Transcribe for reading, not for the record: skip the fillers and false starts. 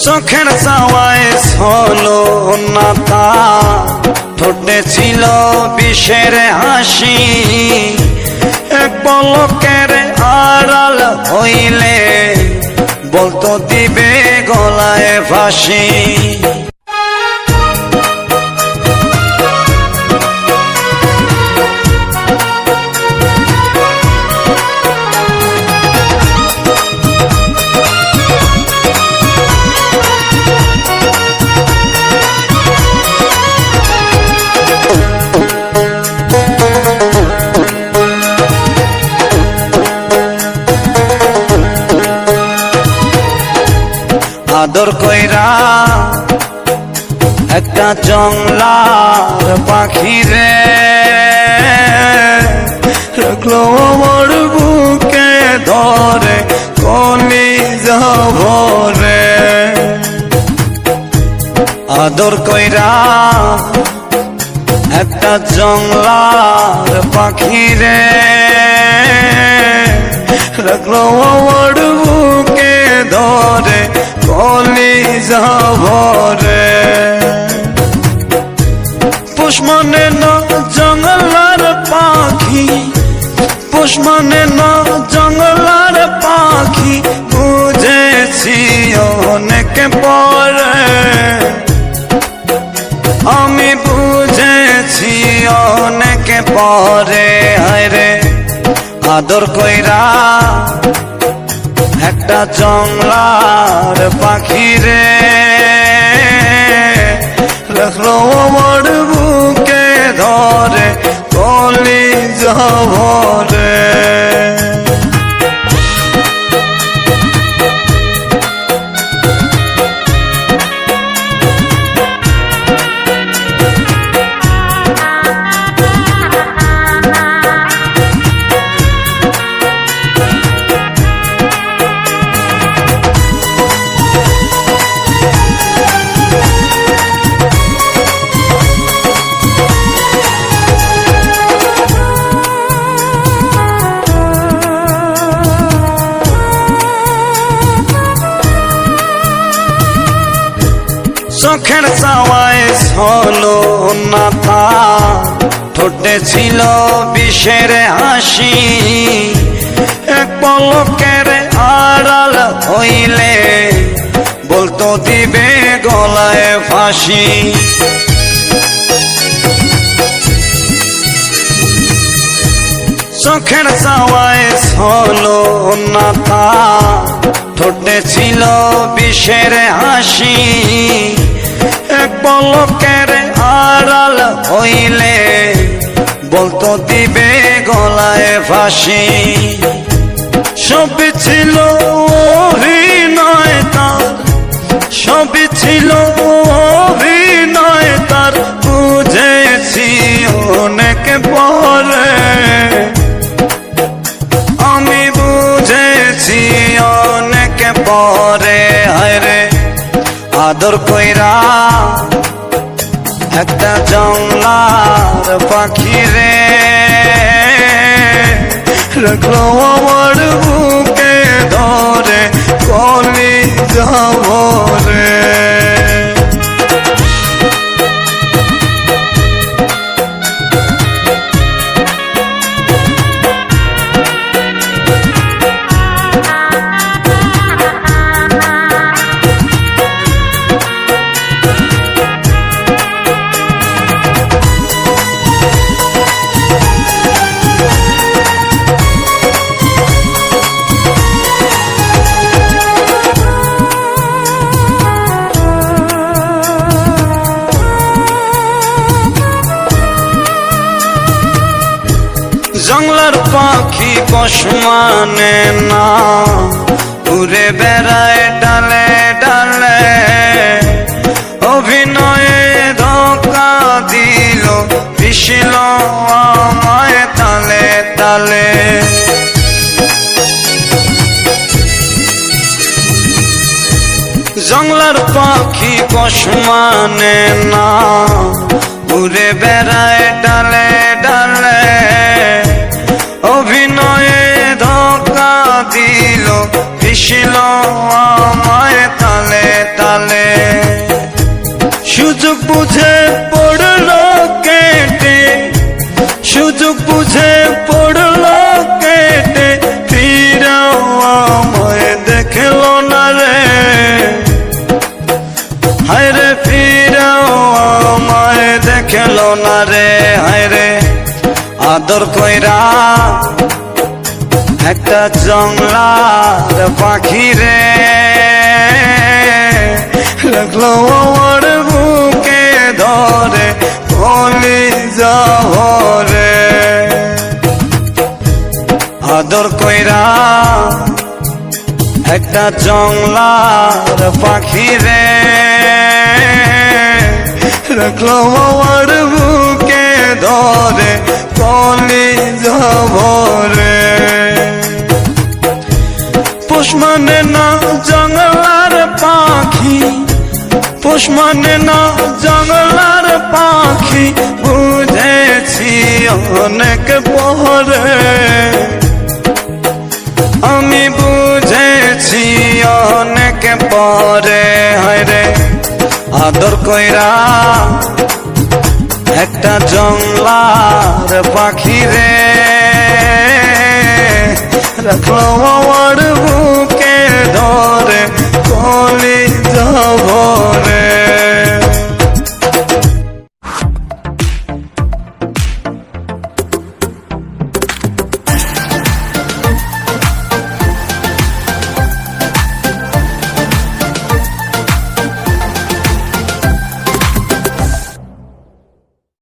চোখের চাওয়ায় হলো না তার, ঠোঁটে ছিল বিষের হাসি। এক পলকের আড়াল হইলে বলতো দিবে গলায় ফাঁসি। আদর কইরা একটা জংলার পাখি রে রাখলো আমার বুকে ধরে কলিজা ভরে। আদর কইরা একটা জংলার পাখি রে রাখলো আমার বুকে ধরে কলিজা ভরে। পোষ মানে না জঙ্গলার পাখি, পোষ মানে না জঙ্গলার পাখি, বুঝেছি অনেক পরে, আমি বুঝেছি অনেক পরে। হায়রে আদর কইরা একটা জংলার পাখি রে রাখলো আমার বুকে ধরে কলিজা ভরে। চোখের চাওয়ায় হলো না তার, ঠোঁটে ছিল বিষের হাসি। এক পলকের আড়াল হইলে বলতো দিবে গলায় ফাঁসি। চোখের চাওয়ায় হলো না তার, ঠোঁটে ছিল বিষের হাসি। এক পলকের আড়াল হইলে বলতো দিবে গলায় ফাঁসি। সবই ছিল অভিনয় তার, সবই ছিল অভিনয় তার, বুঝেছি অনেক পরে, আমি বুঝেছি অনেক পরে। হায়রে আদর কইরা একটা জংলার পাখি রে রাখলো আমার বুকে ধরে কলিজা ভরে। জংলার পাখি পোষ মানে না, উড়ে বেড়ায় ডালে ডালে, অভিনয়ে ধোঁকা দিল পিষল আমায় তালে তালে। জংলার পাখি পোষ মানে না, উড়ে বেড়ায় ডালে ডালে, অভিনয়ে ধোঁকা দিল পিষল আমায় তালে তালে। সুযোগ বুঝে পড়লো কেটে, সুযোগ বুঝে পড়লো কেটে, ফিরাও আমায় দেখলো না রে, হায় রে ফিরাও আমায় দেখলো না রে, হায় রে আদর কইরা একটা জংলার পাখি রে, রাখলো আমার বুকে ধরে কলিজা ভরে, আদর কইরা একটা জংলার পাখি রে, রাখলো আমার বুকে ধরে কলিজা ভরে। পোষ মানে না জংলার পাখি, পোষ মানে না জংলার পাখি, বুঝেছি অনেক পরে, আমি বুঝেছি অনেক পরে, হায় রে আদর কইরা একটা জংলার পাখি রে, রাখলো আমার বুকে ধরে কলিজা ভরে।